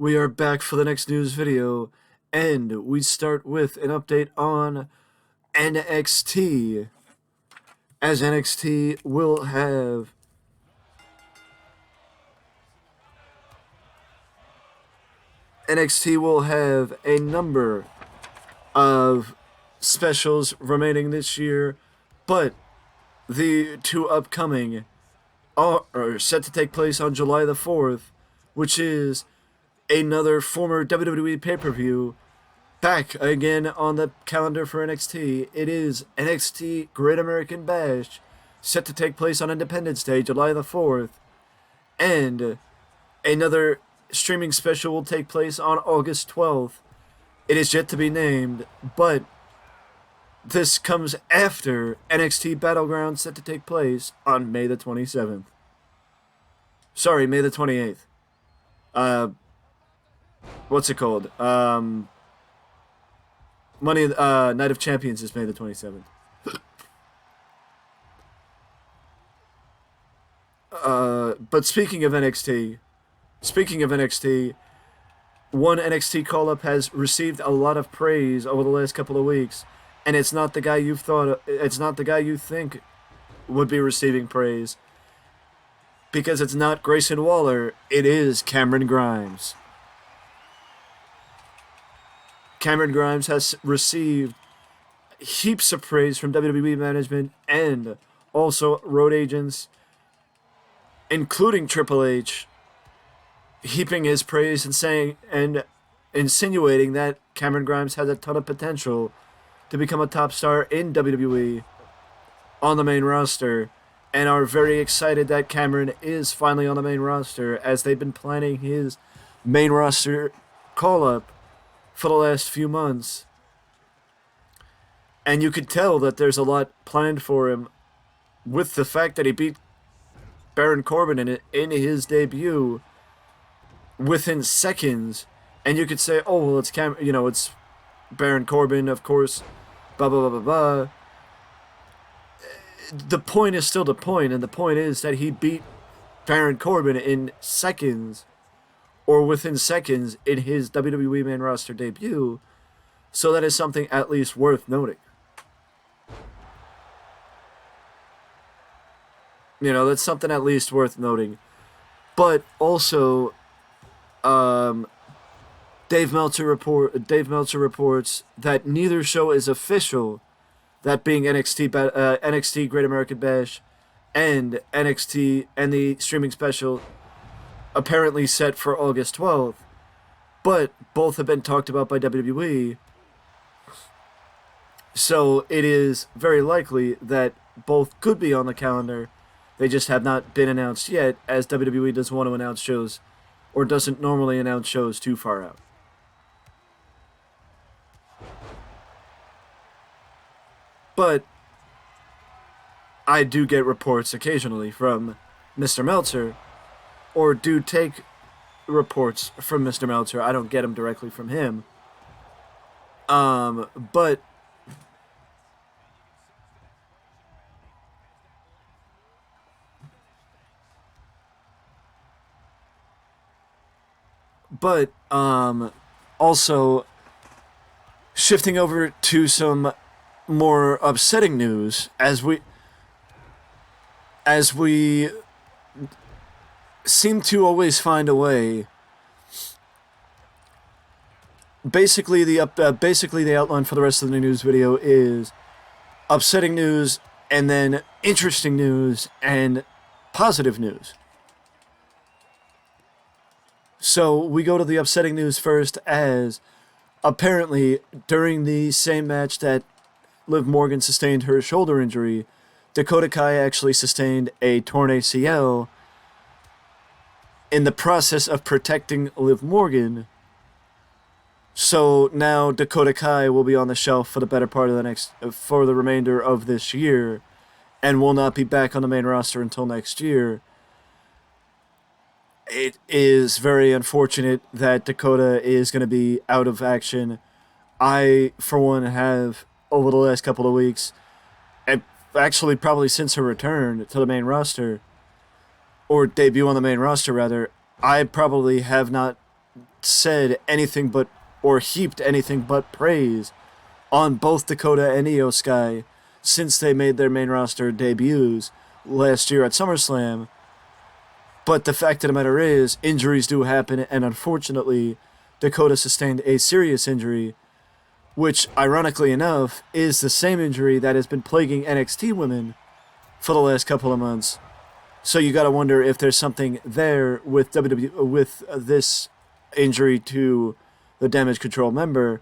We are back for the next news video, and we start with an update on NXT, as NXT will have a number of specials remaining this year, but the two upcoming are set to take place on July the 4th, which is another former WWE pay-per-view back again on the calendar for NXT. It is NXT Great American Bash, set to take place on Independence Day, July the 4th, and another streaming special will take place on August 12th. It is yet to be named, but this comes after NXT Battleground, set to take place on May the 27th. Sorry, May the 28th. What's it called? Night of Champions is May the 27th. But speaking of NXT, one NXT call-up has received a lot of praise over the last couple of weeks, and it's not the guy you think would be receiving praise, because it's not Grayson Waller, it is Cameron Grimes. Cameron Grimes has received heaps of praise from WWE management and also road agents, including Triple H, heaping his praise and saying and insinuating that Cameron Grimes has a ton of potential to become a top star in WWE on the main roster, and are very excited that Cameron is finally on the main roster, as they've been planning his main roster call-up for the last few months. And you could tell that there's a lot planned for him with the fact that he beat Baron Corbin in his debut within seconds. And you could say, oh, well, it's Baron Corbin, of course, blah, blah, blah, blah, blah. The point is still the point, and the point is that he beat Baron Corbin in seconds, or within seconds, in his WWE main roster debut, so that is something at least worth noting. That's something at least worth noting. But also, Dave Meltzer reports that neither show is official, that being NXT Great American Bash and NXT and the streaming special, apparently set for August 12th, but both have been talked about by WWE, so it is very likely that both could be on the calendar. They just have not been announced yet, as WWE doesn't want to announce shows, or doesn't normally announce shows too far out. But I do get reports occasionally from Mr. Meltzer, or do take reports from Mr. Meltzer. I don't get them directly from him. But also shifting over to some more upsetting news, as we seem to always find a way. Basically, the outline for the rest of the news video is upsetting news, and then interesting news, and positive news. So we go to the upsetting news first, as apparently during the same match that Liv Morgan sustained her shoulder injury, Dakota Kai actually sustained a torn ACL in the process of protecting Liv Morgan. So now Dakota Kai will be on the shelf for the better part of for the remainder of this year, and will not be back on the main roster until next year. It is very unfortunate that Dakota is going to be out of action. I, for one, have, over the last couple of weeks, actually probably since her return to the main roster, or debut on the main roster rather, I probably have not said anything but, or heaped anything but praise on both Dakota and Io Sky since they made their main roster debuts last year at SummerSlam. But the fact of the matter is, injuries do happen, and unfortunately, Dakota sustained a serious injury, which, ironically enough, is the same injury that has been plaguing NXT women for the last couple of months. So you gotta wonder if there's something there with with this injury to the Damage Control member,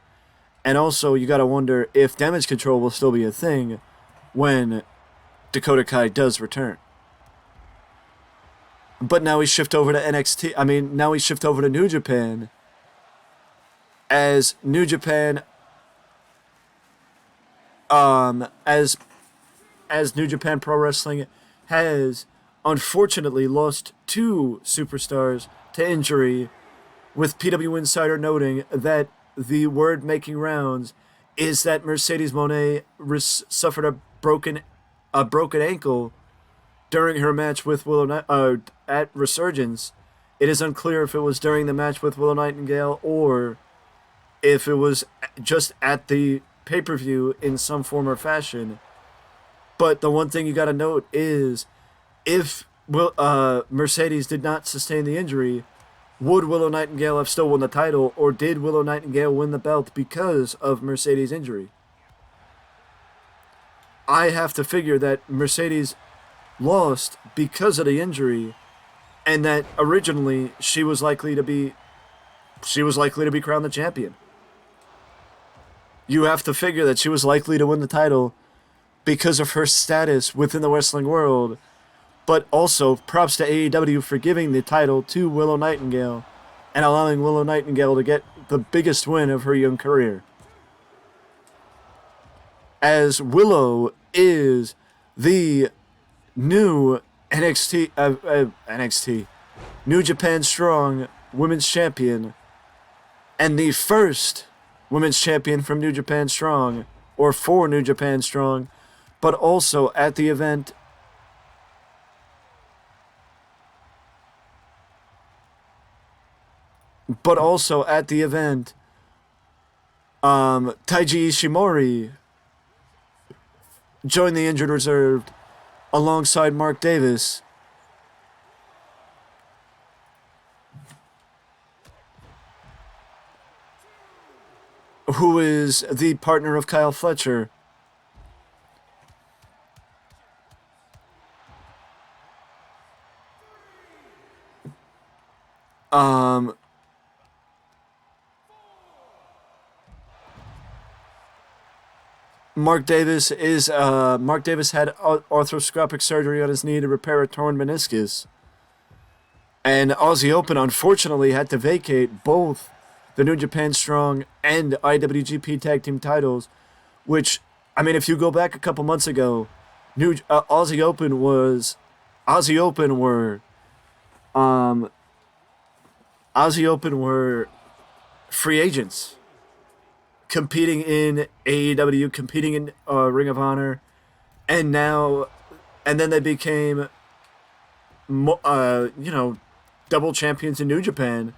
and also you gotta wonder if Damage Control will still be a thing when Dakota Kai does return. But now we shift over to NXT. Now we shift over to New Japan. As New Japan, as New Japan Pro Wrestling has unfortunately lost 2 superstars to injury, with PW Insider noting that the word making rounds is that Mercedes Moné suffered a broken ankle during her match with at Resurgence. It is unclear if it was during the match with Willow Nightingale or if it was just at the pay-per-view in some form or fashion. But the one thing you gotta note is, if Mercedes did not sustain the injury, would Willow Nightingale have still won the title, or did Willow Nightingale win the belt because of Mercedes' injury? I have to figure that Mercedes lost because of the injury, and that originally she was likely to be crowned the champion. You have to figure that she was likely to win the title because of her status within the wrestling world, but also props to AEW for giving the title to Willow Nightingale and allowing Willow Nightingale to get the biggest win of her young career. As Willow is the new NXT, New Japan Strong Women's Champion, and the first Women's Champion from New Japan Strong, or for New Japan Strong, but also at the event Taiji Ishimori joined the injured reserve alongside Mark Davis. Who is the partner of Kyle Fletcher. Mark Davis had arthroscopic surgery on his knee to repair a torn meniscus. And Aussie Open unfortunately had to vacate both the New Japan Strong and IWGP Tag Team titles, which, if you go back a couple months ago, Aussie Open were free agents, competing in AEW, competing in Ring of Honor, and then they became, double champions in New Japan.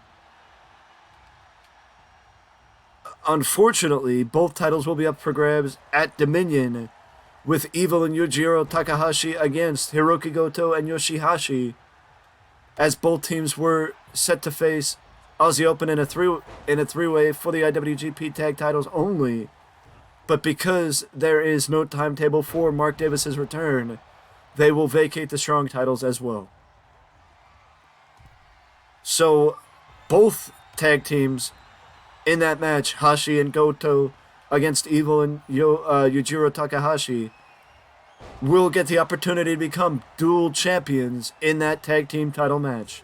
Unfortunately, both titles will be up for grabs at Dominion, with Evil and Yujiro Takahashi against Hiroki Goto and Yoshihashi, as both teams were set to face Aussie Open in a three-way for the IWGP Tag titles only. But because there is no timetable for Mark Davis's return, they will vacate the Strong titles as well. So, both tag teams in that match, Hashi and Goto against Evil and Yujiro Takahashi, will get the opportunity to become dual champions in that tag team title match.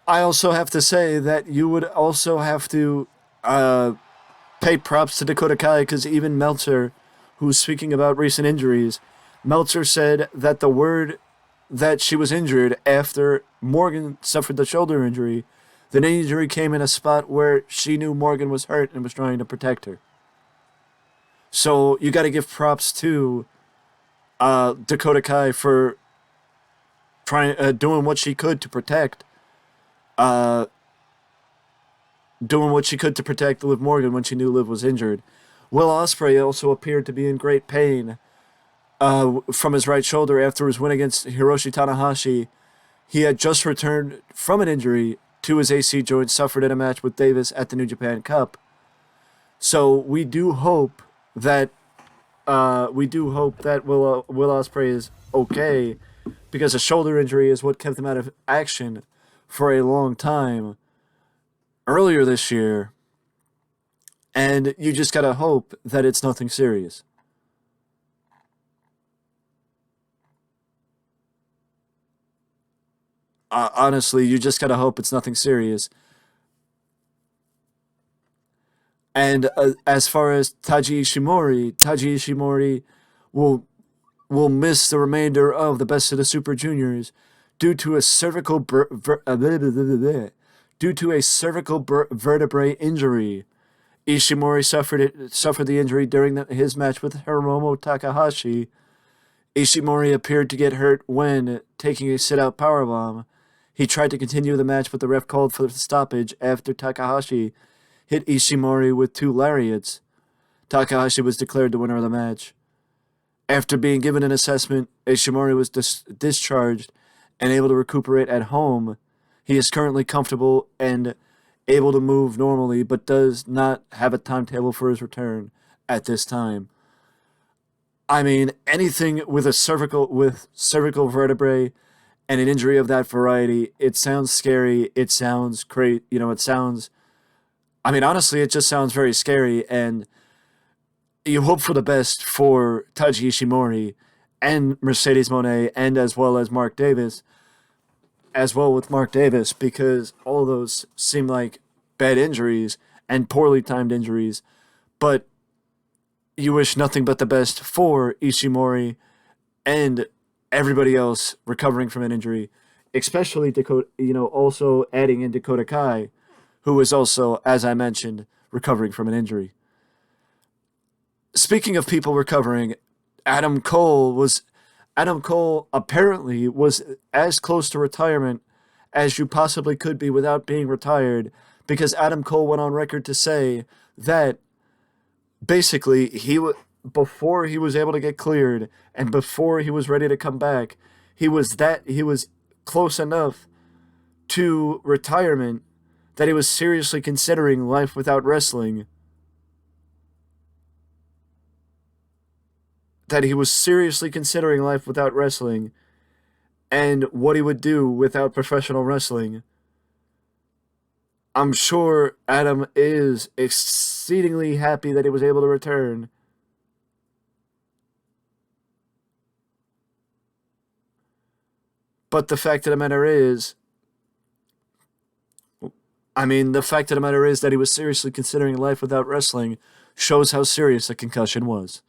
I also have to say that you would also have to pay props to Dakota Kai, because even Meltzer, who's speaking about recent injuries, Meltzer said that the word that she was injured after Morgan suffered the shoulder injury, The knee injury came in a spot where she knew Morgan was hurt and was trying to protect her. So you got to give props to Dakota Kai for trying doing what she could to protect uh, Liv Morgan when she knew Liv was injured. Will Ospreay also appeared to be in great pain from his right shoulder after his win against Hiroshi Tanahashi. He had just returned from an injury to his AC joint suffered in a match with Davis at the New Japan Cup. So we do hope that Will Ospreay is okay, because a shoulder injury is what kept him out of action for a long time earlier this year, and you just gotta hope that it's nothing serious. Honestly, you just gotta hope it's nothing serious. And as far as Taji Ishimori will miss the remainder of the Best of the Super Juniors due to a vertebrae injury. Ishimori suffered the injury during his match with Hiromu Takahashi. Ishimori appeared to get hurt when taking a sit-out powerbomb. He tried to continue the match, but the ref called for the stoppage after Takahashi hit Ishimori with two lariats. Takahashi was declared the winner of the match. After being given an assessment, Ishimori was discharged and able to recuperate at home. He is currently comfortable and able to move normally, but does not have a timetable for his return at this time. I mean, anything with cervical vertebrae and an injury of that variety, it sounds scary. It sounds great. It sounds. I mean, honestly, it just sounds very scary, and you hope for the best for Taji Ishimori and Mercedes Moné, and as well with Mark Davis, because all of those seem like bad injuries and poorly timed injuries. But you wish nothing but the best for Ishimori and everybody else recovering from an injury, especially Dakota. Also adding in Dakota Kai, who is also, as I mentioned, recovering from an injury. Speaking of people recovering, Adam Cole apparently was as close to retirement as you possibly could be without being retired, because Adam Cole went on record to say that basically before he was able to get cleared and before he was ready to come back, he was close enough to retirement that he was seriously considering life without wrestling. And what he would do without professional wrestling. I'm sure Adam is exceedingly happy that he was able to return. But the fact of the matter is that he was seriously considering life without wrestling shows how serious the concussion was.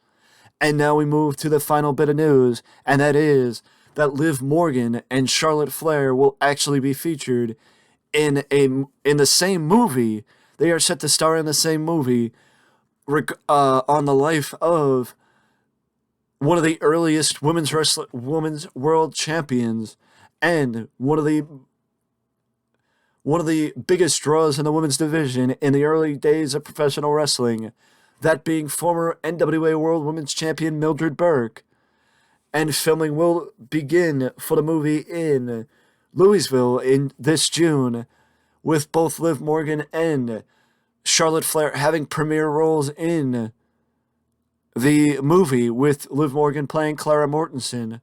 And now we move to the final bit of news, and that is that Liv Morgan and Charlotte Flair will actually be featured in the same movie. They are set to star in the same movie on the life of one of the earliest women's world champions and one of the biggest draws in the women's division in the early days of professional wrestling, that being former NWA World Women's Champion Mildred Burke. And filming will begin for the movie in Louisville in this June, with both Liv Morgan and Charlotte Flair having premiere roles in the movie, with Liv Morgan playing Clara Mortensen.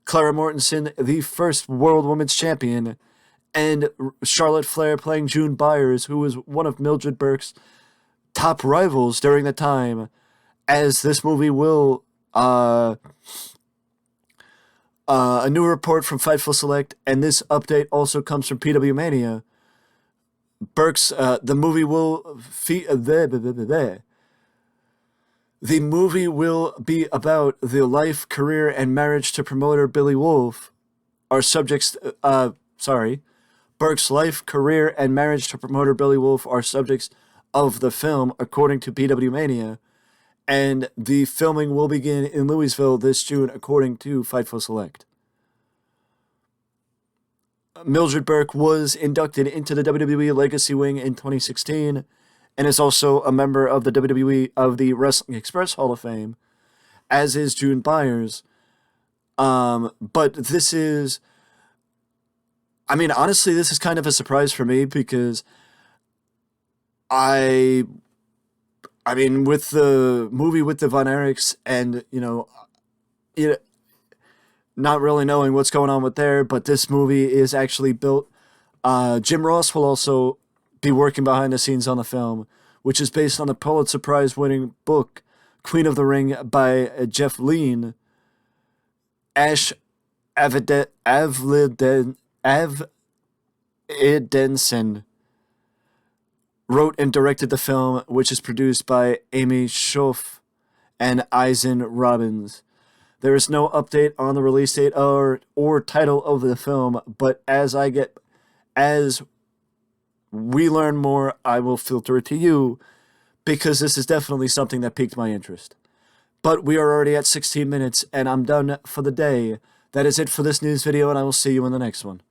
Clara Mortensen, the first World Women's Champion, and Charlotte Flair playing June Byers, who was one of Mildred Burke's top rivals during the time, as this movie will... a new report from Fightful Select, and this update also comes from PW Mania. The movie will be about the life, career, and marriage to promoter Billy Wolf. Burke's life, career, and marriage to promoter Billy Wolf are subjects of the film, according to PW Mania, and the filming will begin in Louisville this June, according to Fightful Select. Mildred Burke was inducted into the WWE Legacy Wing in 2016 and is also a member of the WWE of the Wrestling Express Hall of Fame, as is June Byers. But this is, I mean, honestly, this is kind of a surprise for me because I mean, with the movie with the Von Erichs and, not really knowing what's going on with there, but this movie is actually built. Jim Ross will also be working behind the scenes on the film, which is based on the Pulitzer Prize winning book Queen of the Ring by Jeff Lean. Ash Avlidensen wrote and directed the film, which is produced by Amy Schoff and Eisen Robbins. There is no update on the release date or title of the film, but as we learn more, I will filter it to you, because this is definitely something that piqued my interest. But we are already at 16 minutes, and I'm done for the day. That is it for this news video, and I will see you in the next one.